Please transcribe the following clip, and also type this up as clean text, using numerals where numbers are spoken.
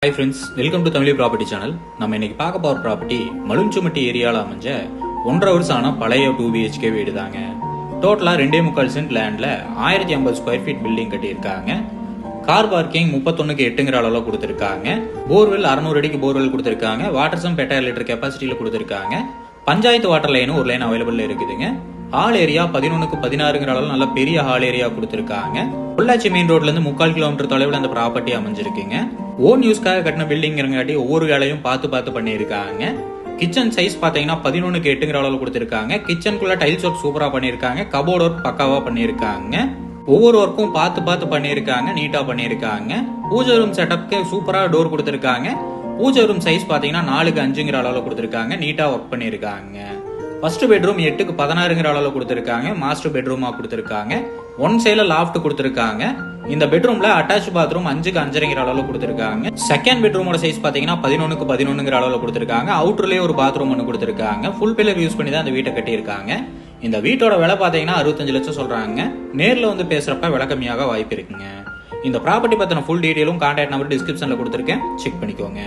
Hi friends, welcome to Tamil Property Channel. நம்ம இன்னைக்கு பார்க்க போற ப்ராப்பர்ட்டி மலுஞ்சுமட்டி ஏரியால அமைஞ்ச 1.5 வருஷமான பழைய 2 BHK வீடு தாங்க. டோட்டலா 2.25 சென்ட் லேண்ட்ல 1050 ஸ்கொயர் ஃபீட் பில்டிங் கட்டியிருக்காங்க. கார் பார்க்கிங் 31:8ங்கிற அளவுல கொடுத்திருக்காங்க. போர்வெல் 600 அடிக்கு போர்வெல் கொடுத்திருக்காங்க. வாட்டர் சம் 8000 லிட்டர் கெபாசிட்டில கொடுத்திருக்காங்க. பஞ்சாயத்து வாட்டர் லைன் ஒரு லைன் அவைலபிள் இருக்குதுங்க. ஹால் ஏரியா 11:16ங்கிற அளவுல நல்ல பெரிய ஹால் ஏரியா கொடுத்திருக்காங்க. பொள்ளாச்சி மெயின் ரோட்ல இருந்து 3/4 கிலோமீட்டர் தொலைவில் அந்த ப்ராப்பர்ட்டி அமைஞ்சிருக்குங்க. ஓன் யூஸ்க்காக கட்டின பில்டிங்கிறங்காட்டி ஒவ்வொரு வேலையும் பார்த்து பண்ணியிருக்காங்க. கிச்சன் சைஸ் பாத்தீங்கன்னா 11:8ங்கிற அளவுல கொடுத்திருக்காங்க. கிச்சனுக்குள்ள டைல்ஸ் ஒர்க் சூப்பரா பண்ணிருக்காங்க. கபோர்ட் ஒர்க் பக்காவா பண்ணிருக்காங்க. ஒவ்வொரு ஒர்க்கும் பார்த்து பண்ணிருக்காங்க. நீட்டா பண்ணிருக்காங்க. பூஜை ரூம் செட்டப்க்கு சூப்பரா டோர் கொடுத்திருக்காங்க. பூஜை ரூம் சைஸ் பாத்தீங்கன்னா 4:5ங்கிற அளவுல கொடுத்திருக்காங்க. நீட்டா ஒர்க் பண்ணிருக்காங்க. ஃபர்ஸ்ட் பெட்ரூம் 8:16ங்கிற அளவுல கொடுத்திருக்காங்க. மாஸ்டர் பெட்ரூமா கொடுத்திருக்காங்க. ஒன் சைடுல லாஃப்ட் கொடுத்திருக்காங்க. இந்த பெட்ரூம்ல அட்டாச் பாத்ரூம் 5:5ங்கிற அளவுல கொடுத்திருக்காங்க. செகண்ட் பெட்ரூமோட சைஸ் பாத்தீங்கன்னா 11:11ங்கிற அளவுல கொடுத்திருக்காங்க. அவுட்டர்லயே ஒரு பாத்ரூம் ஒன்னு கொடுத்திருக்காங்க. ஃபுல் பில்லர் யூஸ் பண்ணி தான் இந்த வீட்டை கட்டியிருக்காங்க. இந்த வீட்டோட விலை பாத்தீங்கன்னா 65 லட்சம் சொல்றாங்க. நேர்ல வந்து பேசுறப்ப விலை கம்மியாக வாய்ப்பு இருக்குங்க. இந்த ப்ராப்பர்ட்டி பத்தின ஃபுல் டீடைலும் கான்டாக்ட் நம்பர் டிஸ்கிரிப்ஷன்ல கொடுத்திருக்கேன், செக் பண்ணிக்கோங்க.